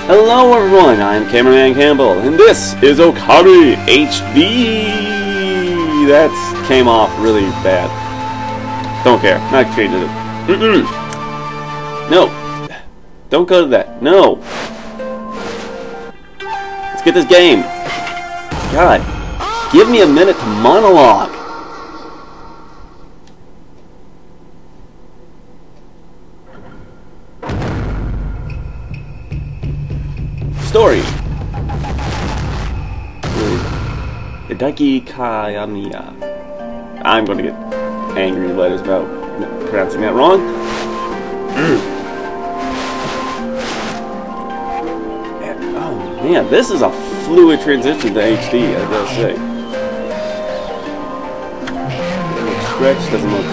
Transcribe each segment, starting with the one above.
Hello everyone, I'm Cameraman Campbell, and this is Okami HD! That came off really bad. Don't care, not changing it. No! Don't go to that. No! Let's get this game! God, give me a minute to monologue! Story. Hideki Kayamiya. I'm gonna get angry letters about pronouncing that wrong. Oh man, this is a fluid transition to HD, I gotta say. Doesn't look stretched, doesn't look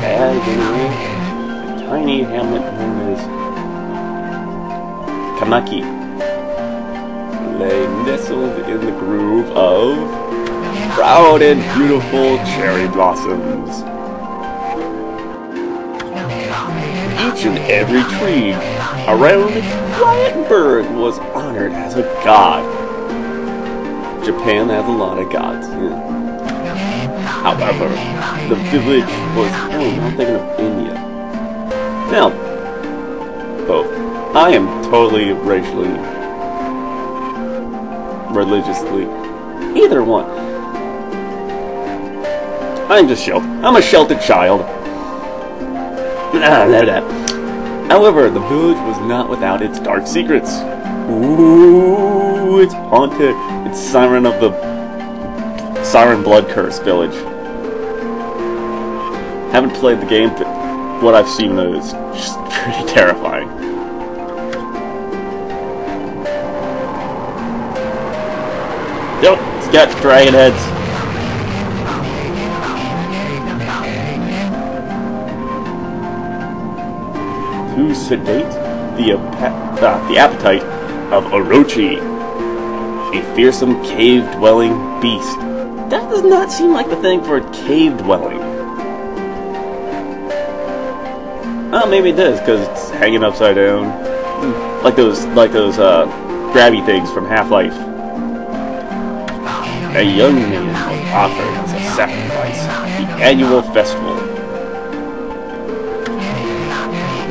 bad anyway. A tiny hamlet known as Kamaki lay nestled in the groove of proud and beautiful cherry blossoms. Each and every tree around Wyattburg was honored as a god. Japan has a lot of gods. Yeah. However, the village was... Oh, I'm thinking of India. Now, both. I am totally racially... religiously, either one. I'm just sheltered. I'm a sheltered child. However, the village was not without its dark secrets. Ooh, it's haunted. It's Siren of the Siren Blood Curse village. Haven't played the game, but what I've seen is just pretty terrifying. Yep, it's got dragon heads. To sedate the appetite of Orochi, a fearsome cave-dwelling beast. That does not seem like the thing for a cave-dwelling. Oh, maybe it does, because it's hanging upside down, like those grabby things from Half-Life. A young man was offered as a sacrifice at the annual festival.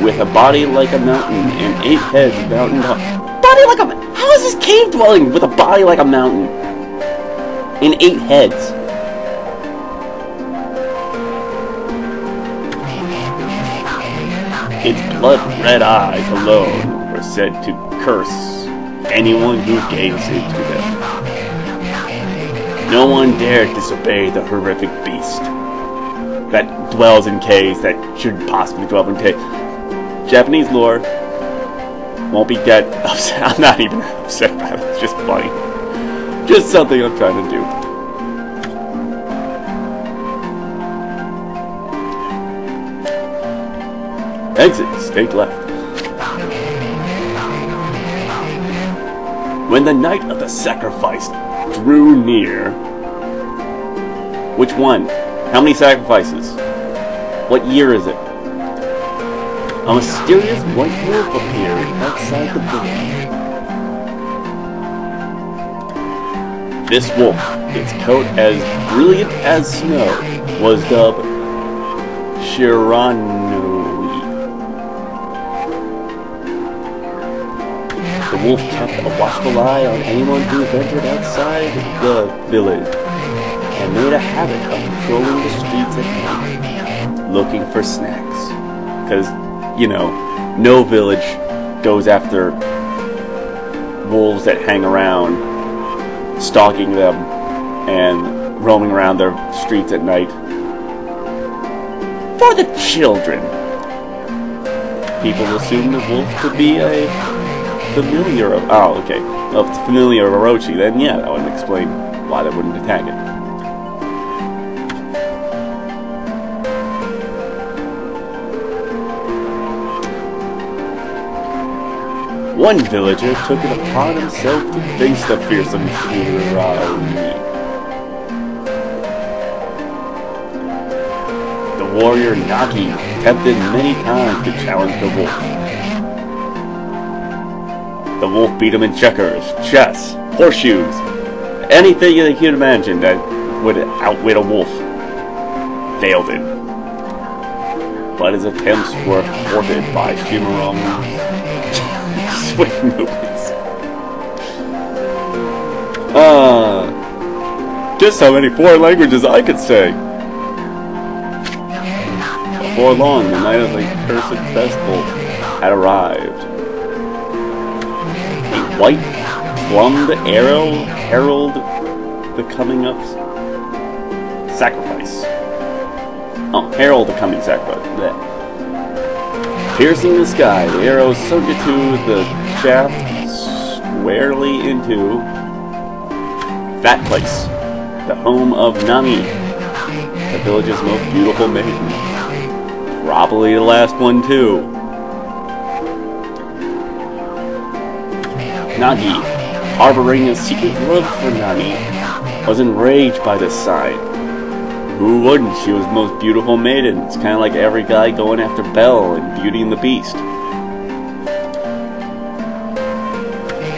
With a body like a mountain and 8 heads mountain top. Body like a... How is this cave dwelling with a body like a mountain? And 8 heads? Its blood-red eyes alone were said to curse anyone who gazed into them. No one dared disobey the horrific beast that dwells in caves that shouldn't possibly dwell in caves. Japanese lore won't be that upset. I'm not even upset about it. It's just funny. Just something I'm trying to do. Exit, stay left. When the night of the sacrifice drew near. Which one? How many sacrifices? What year is it? A mysterious white wolf appeared outside the village. This wolf, its coat as brilliant as snow, was dubbed Shiranui. The wolf kept a watchful eye on anyone who ventured outside the village, and made a habit of patrolling the streets at night, looking for snacks. Because, you know, no village goes after wolves that hang around, stalking them, and roaming around their streets at night. For the children! People assume the wolf to be a familiar of... Oh, okay. Well, if it's familiar of Orochi, then yeah, that would explain why they wouldn't attack it. One villager took it upon himself to face the fearsome Shiranui. The warrior Nagi tempted many times to challenge the wolf. The wolf beat him in checkers, chess, horseshoes, anything you can imagine that would outwit a wolf. Failed it. But his attempts were thwarted by Shimarong's swift movements. Just how many foreign languages I could say. Before long, the night of the cursed festival had arrived. A white, plumed arrow heralded the coming of sacrifice. Oh, herald the coming sacrifice. Blech. Piercing the sky, the arrow sunk into the shaft squarely into that place, the home of Nami, the village's most beautiful maiden. Probably the last one too. Nagi, harboring a secret love for Nami, was enraged by this sight. Who wouldn't? She was the most beautiful maiden. It's kind of like every guy going after Belle in Beauty and the Beast.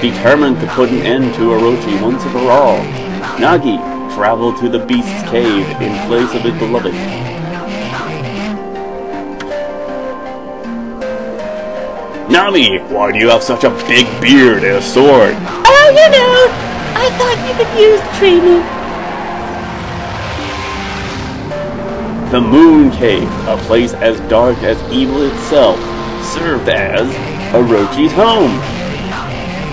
Determined to put an end to Orochi once and for all, Nagi traveled to the beast's cave in place of his beloved. Nami, why do you have such a big beard and a sword? Oh, you know, I thought you could use training. The Moon Cave, a place as dark as evil itself, served as Orochi's home.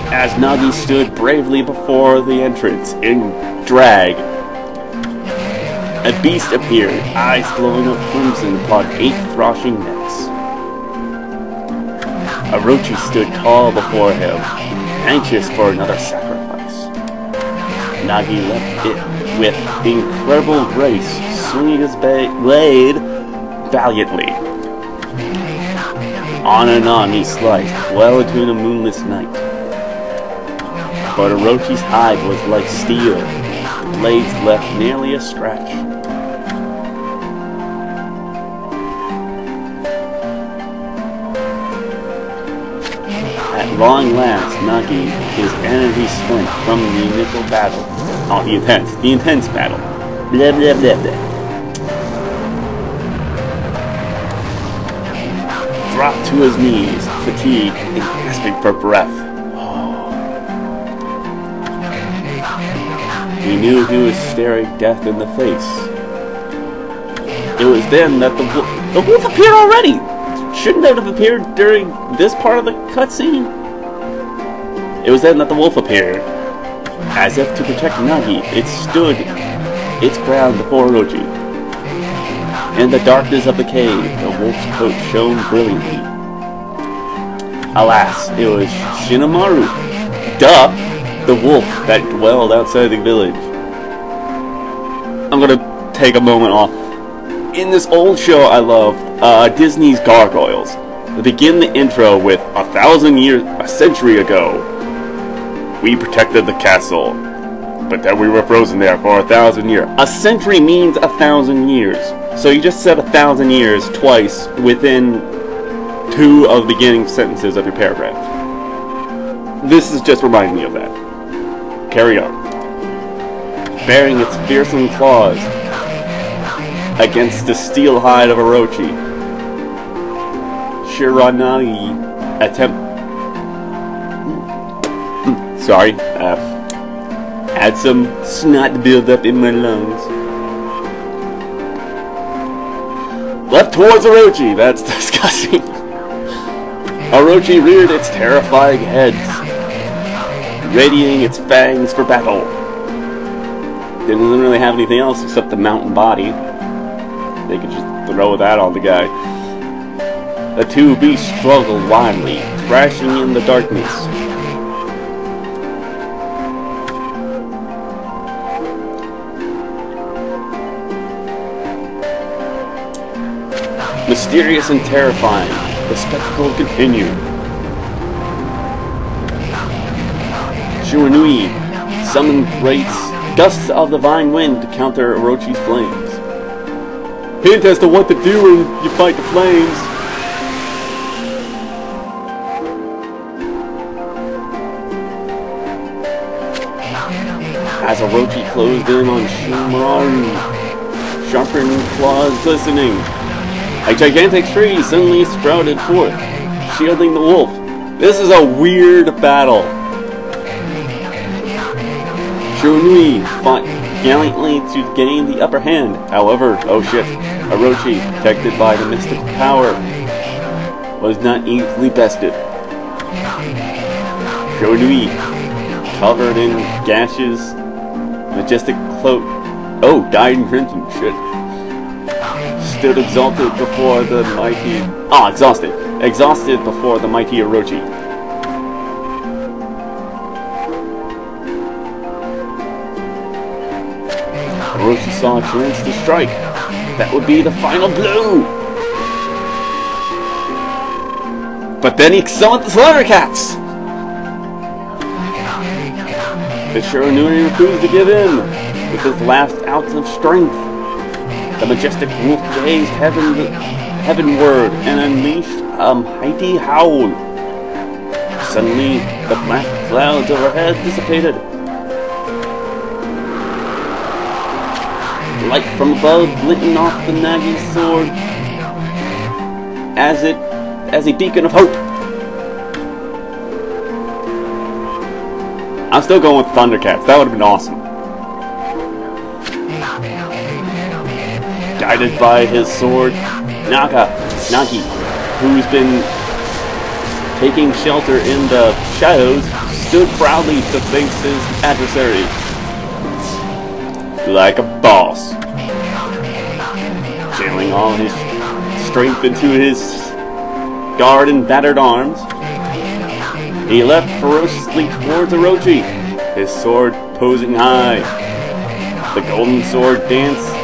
As Nagi stood bravely before the entrance in drag, a beast appeared, eyes glowing of crimson upon 8 thrashing necks. Orochi stood tall before him, anxious for another sacrifice. Nagi left it with incredible grace, swinging his blade valiantly. On and on he sliced, well into the moonless night. But Orochi's hide was like steel. The blades left nearly a scratch. At long last, Nagi, his energy spent from the initial battle. Oh, the intense battle. Blah, blah, blah, blah. Dropped to his knees, fatigued and gasping for breath. He knew he was staring death in the face. It was then that the wolf appeared already! Shouldn't it have appeared during this part of the cutscene? It was then that the wolf appeared. As if to protect Nagi, it stood its ground before Orochi. In the darkness of the cave, the wolf's coat shone brilliantly. Alas, it was Shinomaru. Duh! The wolf that dwelled outside the village. I'm gonna take a moment off. In this old show I love, Disney's Gargoyles, they begin the intro with a century ago, we protected the castle, but then we were frozen there for 1,000 years. A century means 1,000 years. So you just said 1,000 years twice within 2 of the beginning sentences of your paragraph. This is just reminding me of that. Carry on. Bearing its fearsome claws against the steel hide of Orochi, Shiranagi had some snot build up in my lungs. Left towards Orochi, that's disgusting. Orochi reared its terrifying head, readying its fangs for battle. Didn't really have anything else except the mountain body. They could just throw that on the guy. The two beasts struggled wildly, crashing in the darkness. Mysterious and terrifying, the spectacle continued. Shiranui summoned great gusts of divine wind to counter Orochi's flames. Hint as to what to do when you fight the flames. as Orochi closed in on Shimaru, sharpened claws glistening. A gigantic tree suddenly sprouted forth, shielding the wolf. This is a weird battle. Shunui fought gallantly to gain the upper hand. However, oh shit, Orochi, protected by the mystical power, was not easily bested. Shunui, covered in gashes, majestic cloak, oh, dyed in crimson, shit, stood exalted before the mighty, exhausted before the mighty Orochi. Orochi saw a chance to strike. That would be the final blow. But then he summoned the Slaughter Cats. The Shiranui refused to give in. With his last ounce of strength, the majestic wolf gazed heavenward and unleashed a mighty howl. Suddenly, the black clouds overhead dissipated. Light from above glinting off the Nagi's sword as a beacon of hope. I'm still going with Thundercats. That would have been awesome. Guided by his sword, Nagi, who's been taking shelter in the shadows, stood proudly to face his adversary. Like a boss. Channeling all his strength into his scarred and battered arms, he leapt ferociously towards Orochi, his sword posing high. The golden sword danced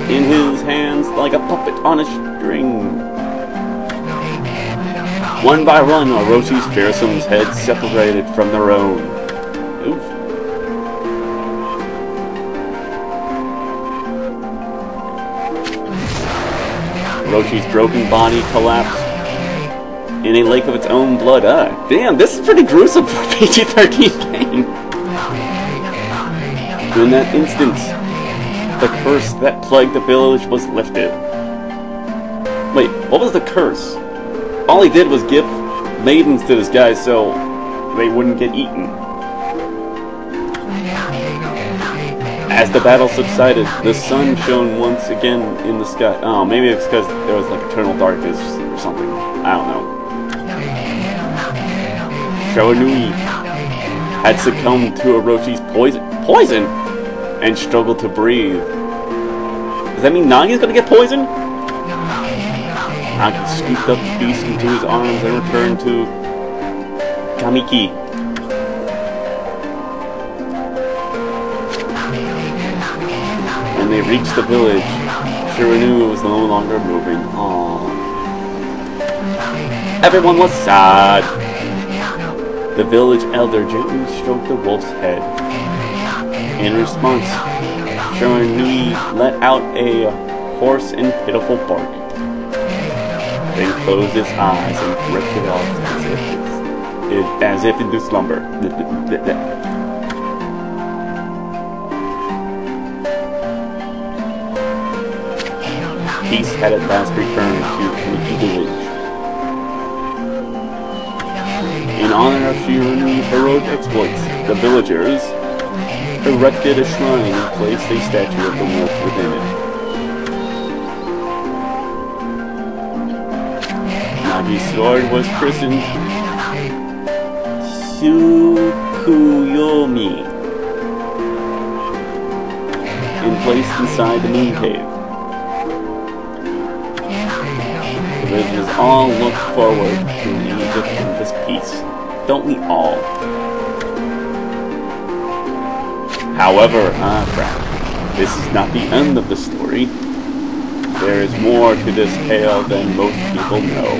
in his hands like a puppet on a string. One by one, Orochi's fearsome's heads separated from their own. Oof. Orochi's broken body collapsed in a lake of its own blood. Damn, this is pretty gruesome for a PG-13 game. In that instant, the curse that plagued the village was lifted. Wait, what was the curse? All he did was give maidens to this guy so they wouldn't get eaten. As the battle subsided, the sun shone once again in the sky. Oh, maybe it's because there was like eternal darkness or something. I don't know. Shiranui had succumbed to Orochi's poison and struggled to breathe. Does that mean Nagi's gonna get poisoned? Nagi scooped up the beast into his arms and returned to Kamiki. When they reached the village, Shiranui was no longer moving. Aww. Everyone was sad. The village elder gently stroked the wolf's head. In response, Shiranui let out a hoarse and pitiful bark, then closed his eyes and drifted off as if into slumber. Peace had at last returned to Kamiki village. In honor of Shiranui's heroic exploits, the villagers erected a shrine and placed a statue of the wolf within it. Nagi's sword was christened Tsukuyomi and placed inside the moon cave. The villagers all looked forward to an age of endless peace. Don't we all? However, crap, this is not the end of the story. There is more to this tale than most people know.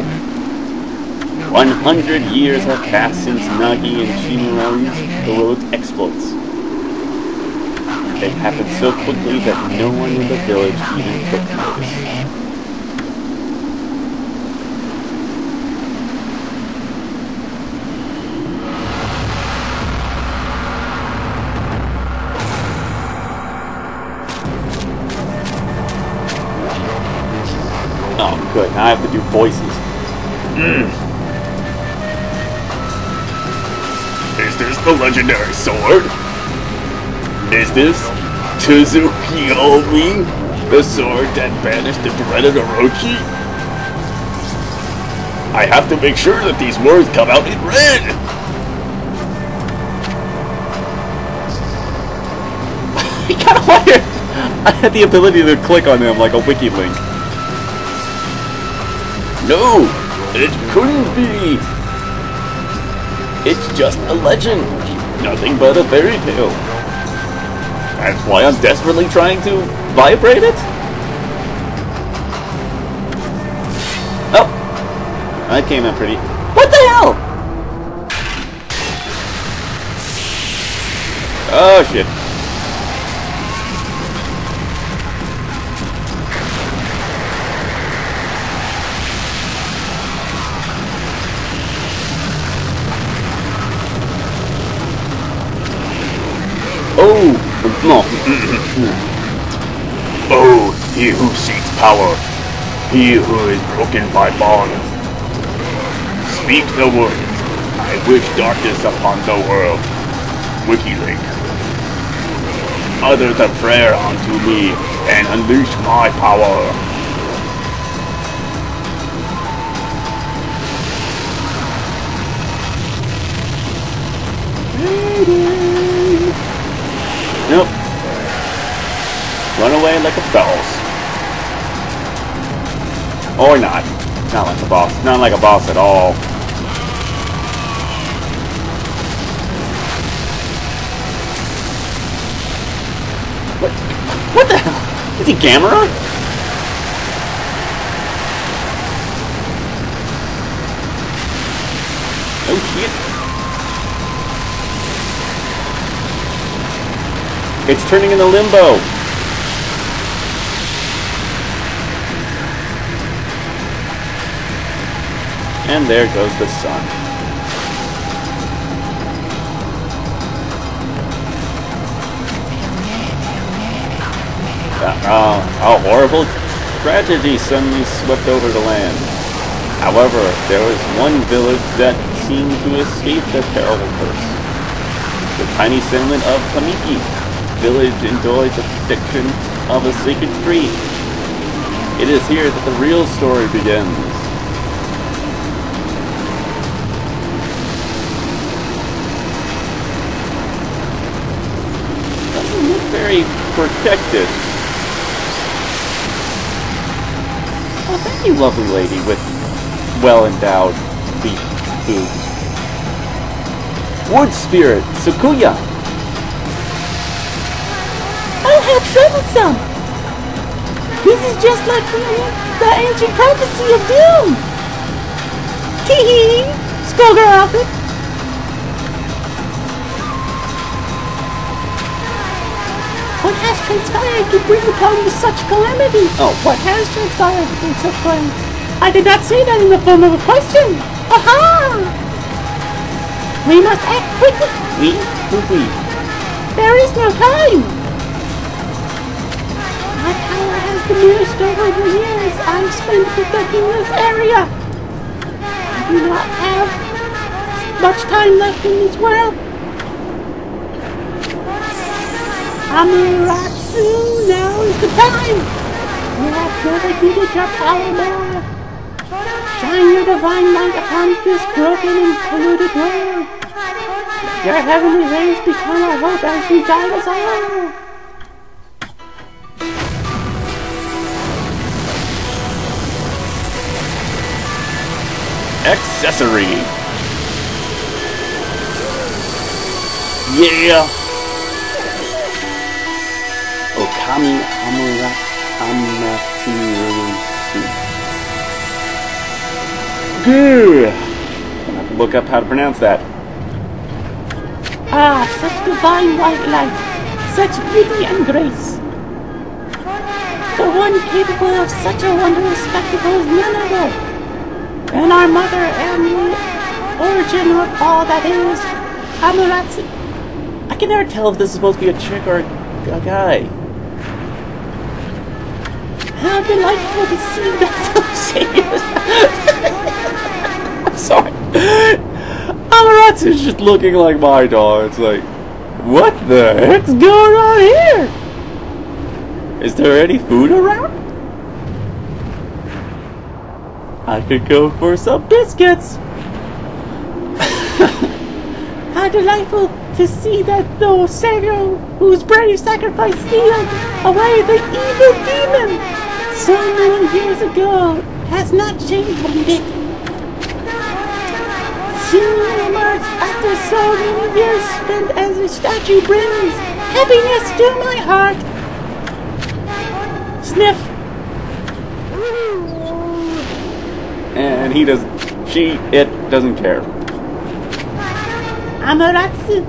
100 years have passed since Nagi and Shimaru's heroic exploits. It happened so quickly that no one in the village even took notice. Now I have to do voices. Is this the legendary sword? Is this Tsuzuki-Omi, the sword that banished the dreaded Orochi? I have to make sure that these words come out in red! He got wired! I had the ability to click on him like a wiki link. No! It couldn't be! It's just a legend! Nothing but a fairy tale! That's why I'm desperately trying to vibrate it? Oh! That came out pretty... What the hell?! Oh shit. Oh! No. Oh, he who seeks power, he who is broken by bonds. Speak the words. I wish darkness upon the world. WikiLink. Utter the prayer unto me and unleash my power. Nope. Run away like a boss. Or not. Not like a boss. Not like a boss at all. What the hell? Is he Gamera? Oh shit. It's turning into limbo. And there goes the sun. A horrible tragedy suddenly swept over the land. However, there was one village that seemed to escape the terrible curse. The tiny settlement of Kamiki village enjoys the protection of a sacred tree. It is here that the real story begins. Doesn't look very protected. Oh, thank you, lovely lady with well-endowed beef boobs. Wood spirit, Sakuya. I'll have troublesome. This is just like the ancient prophecy of doom. Tee-hee, Skullgirl outfit. What has transpired to bring upon such calamity? Oh, What has transpired to bring such calamity? I did not say that in the form of a question. Aha! We must act quickly. we? Who we? There is no time. My power has diminished over the years I've spent protecting this area. I do not have much time left in this world. Amaterasu, now is the time! You have never needed your power more. Shine your divine light upon this broken and polluted world. Your heavenly rays become our hope as you guide us all. Accessory. Yeah. Okami Amaterasu. Good. I'll have to look up how to pronounce that. Ah, such divine white light, such beauty and grace. The one capable of such a wondrous spectacle is none other than our mother and the origin of all that is, Amaterasu. I can never tell if this is supposed to be a chick or a guy. How delightful to see that so saviors. I'm sorry. Amaratsu's just looking like my dog. It's like, what the heck's going on here? Is there any food around? I could go for some biscuits. How delightful to see that the Savior whose brave sacrifice sealed away the evil demon so many years ago has not changed one bit. Seeing you emerge after so many years spent as a statue brings happiness to my heart. Sniff. And he doesn't, it doesn't care. Amaterasu.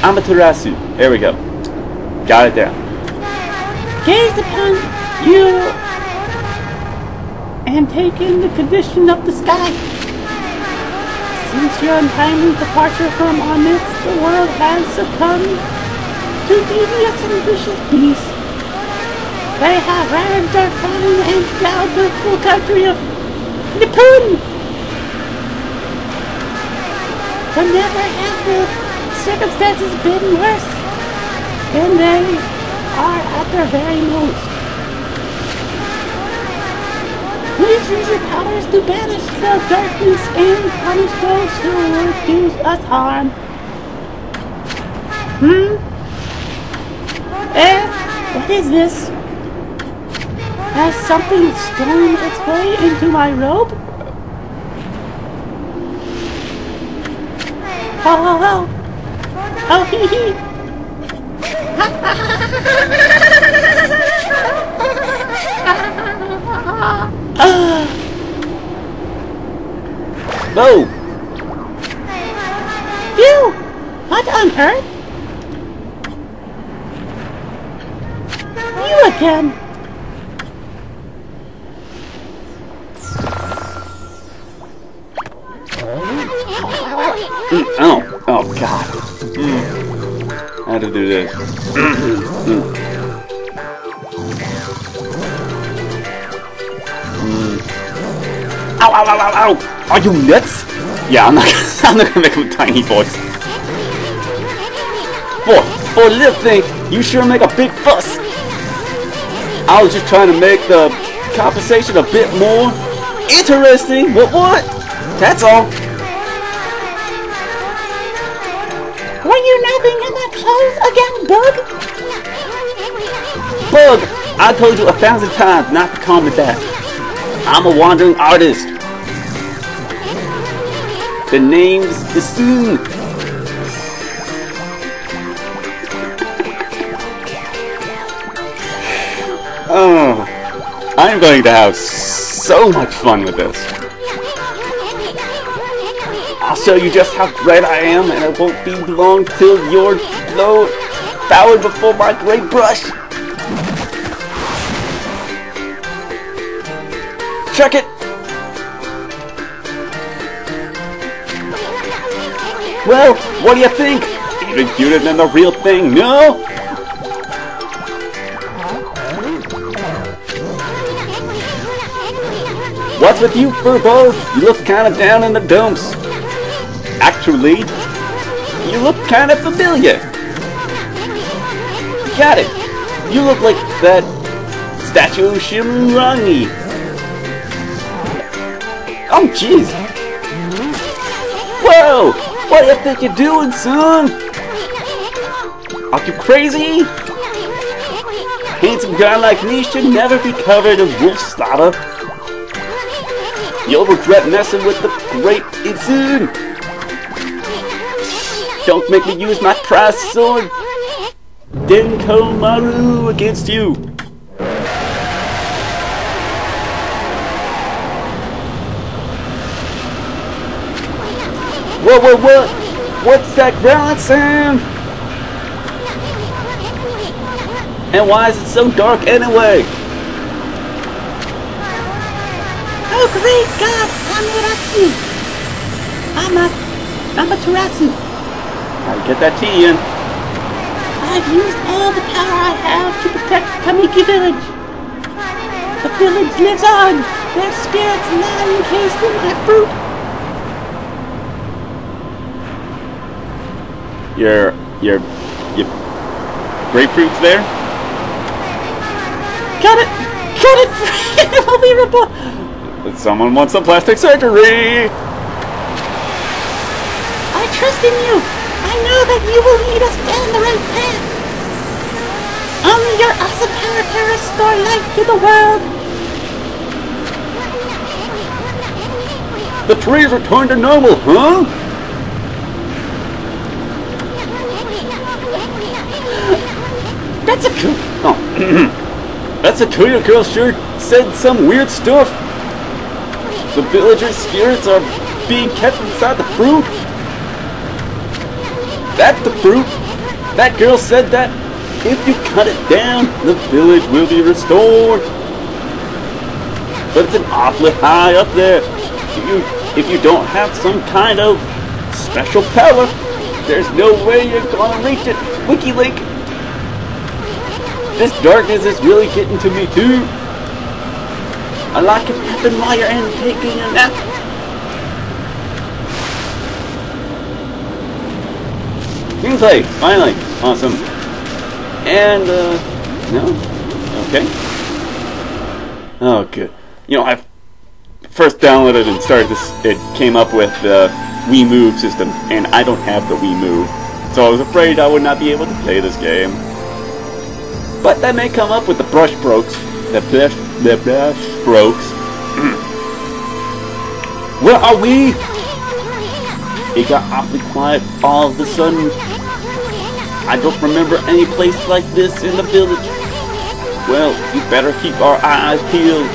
Amaterasu. There we go. Got it down. Gaze upon you and take in the condition of the sky. Since your untimely departure from our midst, the world has succumbed to devious and vicious beasts. They have ravaged our fine and bountiful country of Nippon. But never have the circumstances been worse than they are at their very most. Please use your powers to banish the darkness and punish those who would do us harm. What is this? Has something stolen its way into my robe? Oh, hee hee. No! You! What on earth? You again! Oh God. How to do this. Ow, ow, ow, ow, ow! Are you nuts? Yeah, I'm not gonna make him a tiny voice. For a little thing, you sure make a big fuss. I was just trying to make the conversation a bit more interesting. What? That's all. Were you napping in my clothes again, Bug? Bug, I told you 1,000 times not to call me back. I'm a wandering artist. The name's Isun. Oh, I'm going to have so much fun with this. I'll show you just how great I am, and it won't be long till you're bowing before my great brush. Check it! Well, what do you think? Even cuter than the real thing, no? What's with you, Furbo? You look kind of down in the dumps. Actually, you look kind of familiar. Got it. You look like that statue of Shimrangi. Oh, jeez. Whoa! What do you think you're doing, son? Are you crazy? A handsome guy like me should never be covered in wolf slaughter. You'll regret messing with the great Isun. Don't make me use my prized sword, Denko Maru, against you. What? What's that growling sound? And why is it so dark anyway? Oh great God, Amaterasu! Amaterasu! Gotta get that tea in. I've used all the power I have to protect Kamiki Village. The village lives on. Their spirits lie encased in my fruit. Your grapefruit's there? Got it! Got it! Unbelievable! Someone wants some plastic surgery! I trust in you! I know that you will lead us down the right path! Only your awesome power can restore life to the world! The trees returned to normal, huh? That's a coup! Oh, that's a Kuya girl sure said some weird stuff. The villagers' spirits are being kept inside the fruit. That's the fruit. That girl said that if you cut it down, the village will be restored. But it's an awfully high up there. If you don't have some kind of special power, there's no way you're gonna reach it. WikiLink. This darkness is really getting to me too. I like it napping while you're in taking a nap. Gameplay, finally, awesome. And no, okay. Oh, good. You know, I first downloaded and started this. It came up with the Wii Move system, and I don't have the Wii Move, so I was afraid I would not be able to play this game. But that may come up with the brush strokes. The brush strokes. Where are we? It got awfully quiet all of a sudden. I don't remember any place like this in the village. Well, you better keep our eyes peeled.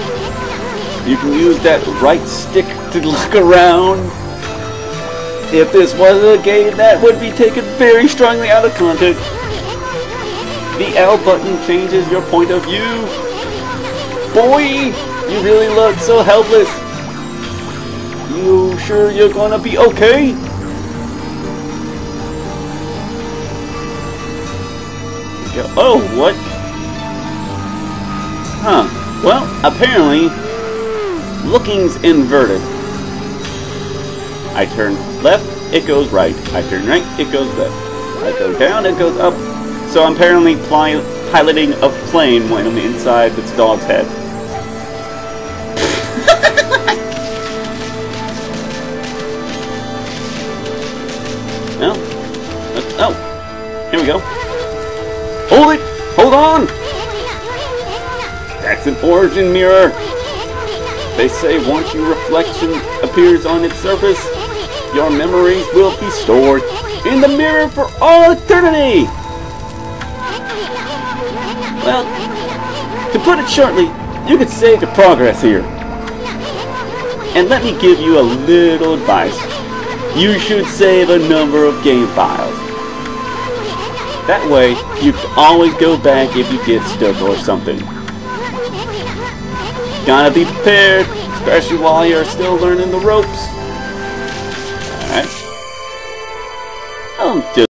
You can use that right stick to look around. If this was a game, that would be taken very strongly out of context. The L button changes your point of view. Boy, you really look so helpless. You sure you're gonna be okay? Oh, what? Huh. Well, apparently, looking's inverted. I turn left, it goes right. I turn right, it goes left. I go down, it goes up. So I'm apparently piloting a plane when I'm inside this dog's head. Well, oh, here we go. Hold it! Hold on! That's an origin mirror. They say once your reflection appears on its surface, your memories will be stored in the mirror for all eternity! Well, to put it shortly, you could save your progress here. And let me give you a little advice. You should save a number of game files. That way, you can always go back if you get stuck or something. Gotta be prepared, especially while you're still learning the ropes. Alright. I'll just